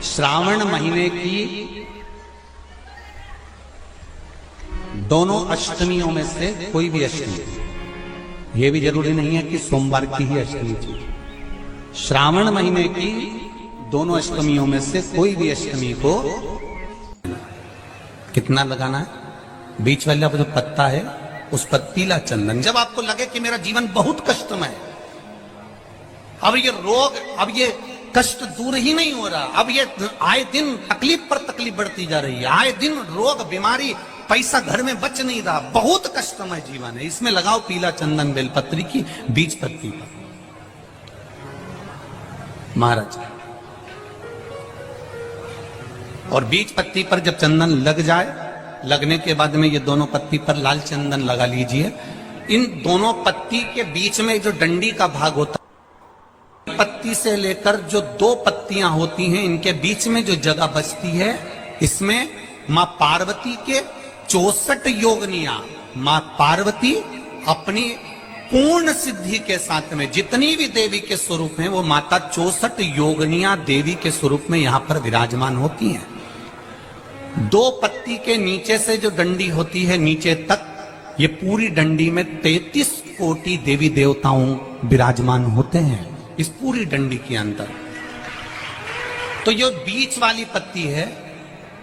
श्रावण महीने की दोनों अष्टमियों में से कोई भी अष्टमी, यह भी जरूरी नहीं है कि सोमवार की ही अष्टमी थी। श्रावण महीने की दोनों अष्टमियों में से कोई भी अष्टमी को कितना लगाना है? बीच वाला जो पत्ता है उस पर पीला चंदन। जब आपको लगे कि मेरा जीवन बहुत कष्टमय है, अब ये रोग, अब ये कष्ट दूर ही नहीं हो रहा, अब ये आए दिन तकलीफ पर तकलीफ बढ़ती जा रही है, आए दिन रोग बीमारी, पैसा घर में बच नहीं रहा, बहुत कष्टमय जीवन है, इसमें लगाओ पीला चंदन बेलपत्री की बीज पत्ती पर। महाराज, और बीज पत्ती पर जब चंदन लग जाए, लगने के बाद में ये दोनों पत्ती पर लाल चंदन लगा लीजिए। इन दोनों पत्ती के बीच में जो डंडी का भाग होता है, पत्ती से लेकर जो दो पत्तियां होती हैं, इनके बीच में जो जगह बचती है, इसमें मां पार्वती के 64 योगनियां, मां पार्वती अपनी पूर्ण सिद्धि के साथ में जितनी भी देवी के स्वरूप हैं, वो माता 64 योगनियां देवी के स्वरूप में यहां पर विराजमान होती हैं। दो पत्ती के नीचे से जो डंडी होती है नीचे तक, ये पूरी डंडी में 33 कोटि देवी देवताओं विराजमान होते हैं इस पूरी डंडी के अंदर। तो ये बीच वाली पत्ती है,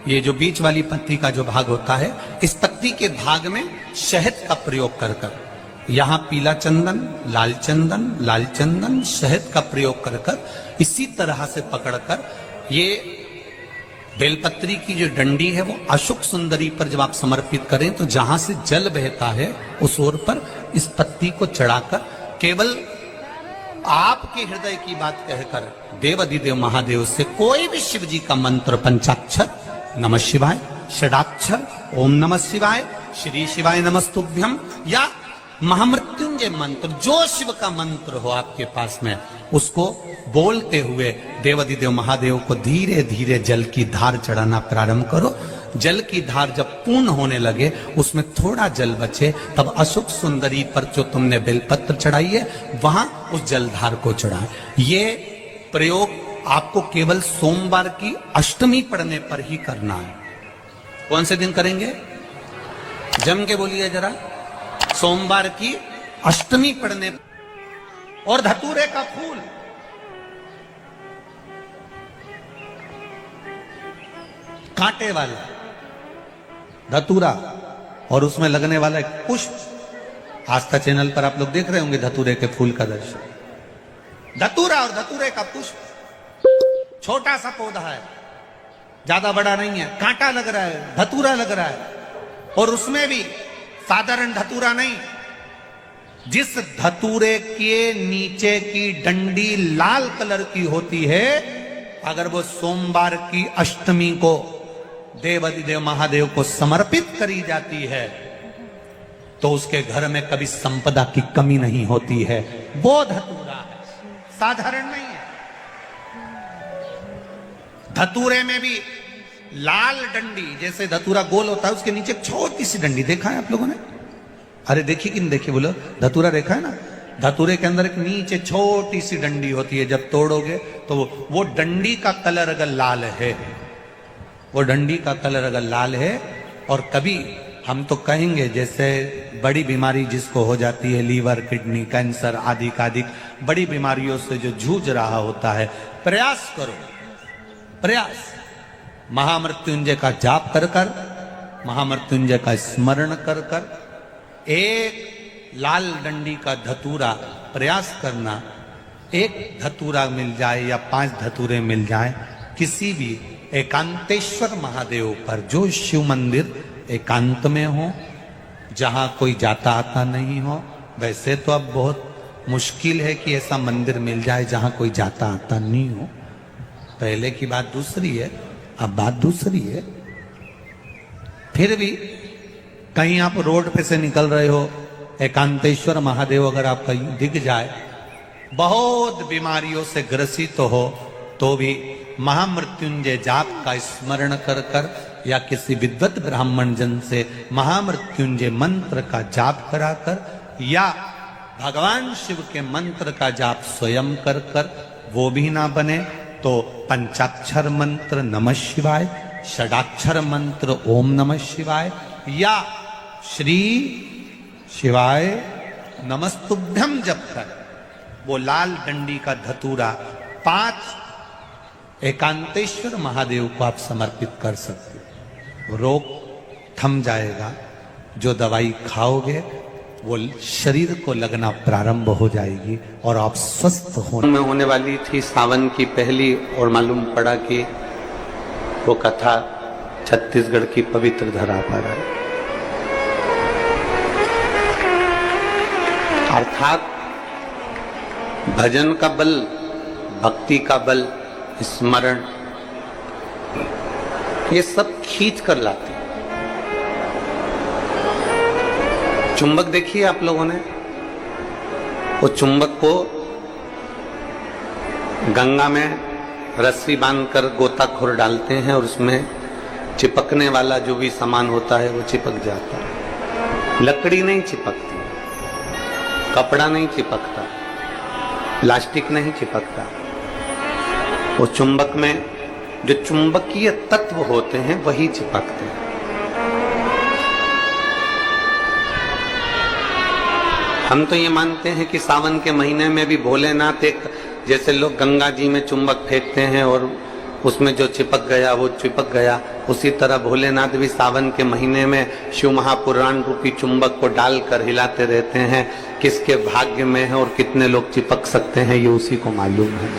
ये जो बीच वाली पत्ती का जो भाग होता है, इस पत्ती के भाग में शहद का प्रयोग कर कर, यहां पीला चंदन, लाल चंदन, शहद का प्रयोग कर कर, इसी तरह से पकड़कर ये बेलपत्री की जो डंडी है वो अशोक सुंदरी पर जब आप समर्पित करें, तो जहां से जल बहता है उस ओर पर इस पत्ती को चढ़ाकर केवल आपके हृदय की बात कहकर देवाधिदेव महादेव से कोई भी शिव जी का मंत्र, पंचाक्षर, नमः शिवाय, षडाक्षर, ओम नमः शिवाय, श्री शिवाय नमस्तुभ्यम, या महामृत्युंजय मंत्र, जो शिव का मंत्र हो आपके पास में, उसको बोलते हुए देवाधिदेव महादेव को धीरे धीरे जल की धार चढ़ाना प्रारंभ करो। जल की धार जब पूर्ण होने लगे, उसमें थोड़ा जल बचे, तब अशोक सुंदरी पर जो तुमने बेलपत्र चढ़ाई है, वहां उस जलधार को चढ़ाए। ये प्रयोग आपको केवल सोमवार की अष्टमी पढ़ने पर ही करना है। कौन से दिन करेंगे? जम के बोलिए जरा। सोमवार की अष्टमी पढ़ने। और धतूरे का फूल, कांटे वाला धतूरा, और उसमें लगने वाला एक पुष्प। आस्था चैनल पर आप लोग देख रहे होंगे धतूरे के फूल का दर्शन। धतूरा और धतूरे का पुष्प, छोटा सा पौधा है, ज्यादा बड़ा नहीं है, कांटा लग रहा है, धतूरा लग रहा है, और उसमें भी साधारण धतूरा नहीं, जिस धतूरे के नीचे की डंडी लाल कलर की होती है, अगर वो सोमवार की अष्टमी को देवाधिदेव महादेव को समर्पित करी जाती है, तो उसके घर में कभी संपदा की कमी नहीं होती है। वो धतूरा है, साधारण नहीं है। धतूरे में भी लाल डंडी, जैसे धतूरा गोल होता है, उसके नीचे छोटी सी डंडी, देखा है आप लोगों ने? अरे देखी कि नहीं देखी? बोलो, धतूरा देखा है ना? धतूरे के अंदर एक नीचे छोटी सी डंडी होती है, जब तोड़ोगे तो वो डंडी का कलर अगर लाल है, वो डंडी का कलर अगर लाल है, और कभी हम तो कहेंगे जैसे बड़ी बीमारी जिसको हो जाती है, लीवर, किडनी, कैंसर आदि का आदि बड़ी बीमारियों से जो जूझ रहा होता है, प्रयास करो, प्रयास महामृत्युंजय का जाप कर कर, महामृत्युंजय का स्मरण कर कर, एक लाल डंडी का धतूरा प्रयास करना। एक धतूरा मिल जाए या 5 धतूरे मिल जाए, किसी भी एकांतेश्वर महादेव पर, जो शिव मंदिर एकांत में हो, जहां कोई जाता आता नहीं हो। वैसे तो अब बहुत मुश्किल है कि ऐसा मंदिर मिल जाए जहां कोई जाता आता नहीं हो, पहले की बात दूसरी है, अब बात दूसरी है। फिर भी कहीं आप रोड पे से निकल रहे हो, एकांतेश्वर महादेव अगर आपका दिख जाए, बहुत बीमारियों से ग्रसित हो, तो भी महामृत्युंजय जाप का स्मरण कर कर, या किसी विद्वत ब्राह्मण जन से महामृत्युंजय मंत्र का जाप कराकर, या भगवान शिव के मंत्र का जाप स्वयं कर कर, वो भी ना बने तो पंचाक्षर मंत्र नमः शिवाय, षडाक्षर मंत्र ओम नमः शिवाय या श्री शिवाय नमस्तुभ्यम जप कर वो लाल डंडी का धतूरा 5 एकांतेश्वर महादेव को आप समर्पित कर सकते हो। रोग थम जाएगा, जो दवाई खाओगे वो शरीर को लगना प्रारंभ हो जाएगी और आप स्वस्थ होने वाली थी सावन की पहली, और मालूम पड़ा कि वो कथा छत्तीसगढ़ की पवित्र धरा पर है। अर्थात भजन का बल, भक्ति का बल, स्मरण, ये सब खींच कर लाते। चुंबक देखिए आप लोगों ने, वो चुंबक को गंगा में रस्सी बांधकर गोताखोर डालते हैं और उसमें चिपकने वाला जो भी सामान होता है वो चिपक जाता है। लकड़ी नहीं चिपकती, कपड़ा नहीं चिपकता, प्लास्टिक नहीं चिपकता। वो चुंबक में जो चुंबकीय तत्व होते हैं वही चिपकते हैं। हम तो ये मानते हैं कि सावन के महीने में भी भोलेनाथ एक, जैसे लोग गंगा जी में चुंबक फेंकते हैं और उसमें जो चिपक गया वो चिपक गया, उसी तरह भोलेनाथ भी सावन के महीने में शिव महापुराण रूपी चुंबक को डालकर हिलाते रहते हैं। किसके भाग्य में है और कितने लोग चिपक सकते हैं ये उसी को मालूम है।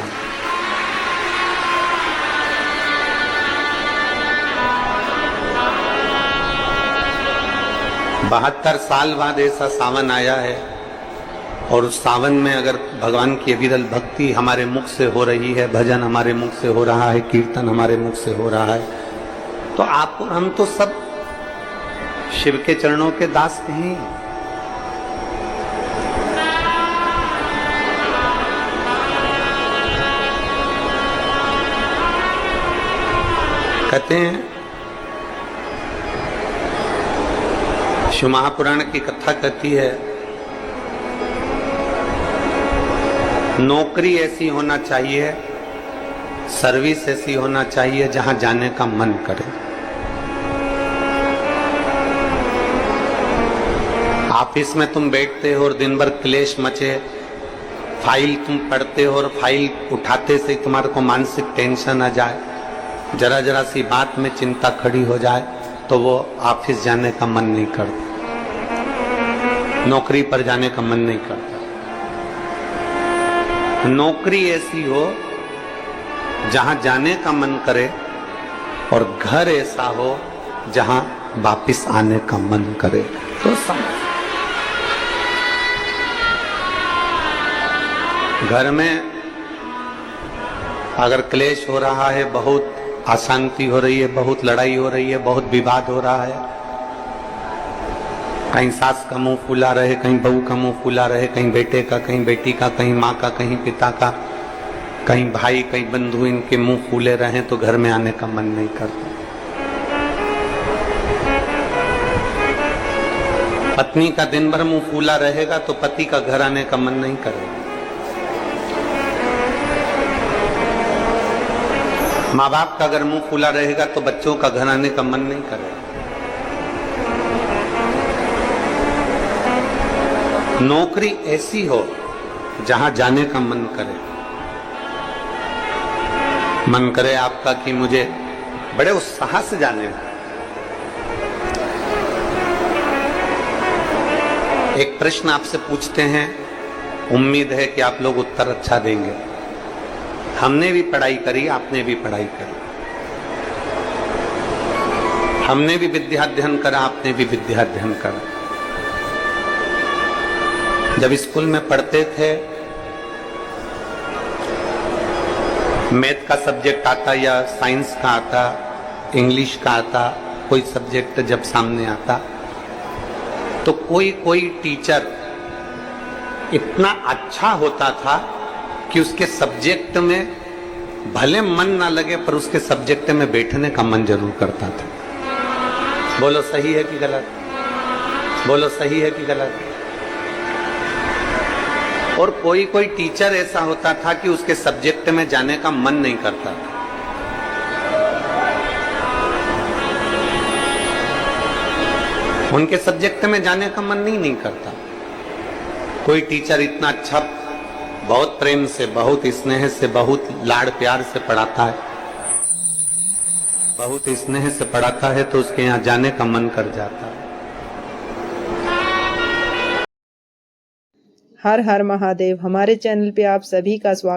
72 साल बाद ऐसा सावन आया है, और उस सावन में अगर भगवान की अविरल भक्ति हमारे मुख से हो रही है, भजन हमारे मुख से हो रहा है, कीर्तन हमारे मुख से हो रहा है, तो आप और हम तो सब शिव के चरणों के दास हैं। कहते हैं, शिव महापुराण की कथा कहती है, नौकरी ऐसी होना चाहिए, सर्विस ऐसी होना चाहिए जहां जाने का मन करे। ऑफिस में तुम बैठते हो और दिन भर क्लेश मचे, फाइल तुम पढ़ते हो और फाइल उठाते से तुम्हारे को मानसिक टेंशन आ जाए, जरा जरा सी बात में चिंता खड़ी हो जाए, तो वो ऑफिस जाने का मन नहीं करता, नौकरी पर जाने का मन नहीं करता। नौकरी ऐसी हो जहां जाने का मन करे, और घर ऐसा हो जहां वापिस आने का मन करे। तो घर में अगर क्लेश हो रहा है, बहुत अशांति हो रही है, बहुत लड़ाई हो रही है, बहुत विवाद हो रहा है, कहीं सास का मुंह फूला रहे, कहीं बहू का मुंह फूला रहे, कहीं बेटे का, कहीं बेटी का, कहीं माँ का, कहीं पिता का, कहीं भाई, कहीं बंधु, इनके मुंह फूले रहे तो घर में आने का मन नहीं करता। पत्नी का दिन भर मुंह फूला रहेगा तो पति का घर आने का मन नहीं करेगा। माँ बाप का अगर मुंह फूला रहेगा तो बच्चों का घर आने का मन नहीं करेगा। नौकरी ऐसी हो जहां जाने का मन करे। मन करे आपका कि मुझे बड़े उत्साह से जाने। एक प्रश्न आपसे पूछते हैं, उम्मीद है कि आप लोग उत्तर अच्छा देंगे। हमने भी पढ़ाई करी, आपने भी पढ़ाई करी, हमने भी विद्याध्ययन करा, आपने भी विद्याध्ययन करा। जब स्कूल में पढ़ते थे, मैथ का सब्जेक्ट आता या साइंस का आता, इंग्लिश का आता, कोई सब्जेक्ट जब सामने आता तो कोई कोई टीचर इतना अच्छा होता था कि उसके सब्जेक्ट में भले मन ना लगे पर उसके सब्जेक्ट में बैठने का मन जरूर करता था। बोलो सही है कि गलत? बोलो सही है कि गलत? और कोई कोई टीचर ऐसा होता था कि उसके सब्जेक्ट में जाने का मन नहीं करता था। उनके सब्जेक्ट में जाने का मन नहीं करता। कोई टीचर इतना अच्छा, बहुत प्रेम से, बहुत स्नेह से, बहुत लाड़ प्यार से पढ़ाता है, बहुत स्नेह से पढ़ाता है, तो उसके यहाँ जाने का मन कर जाता है। हर हर महादेव। हमारे चैनल पे आप सभी का स्वागत।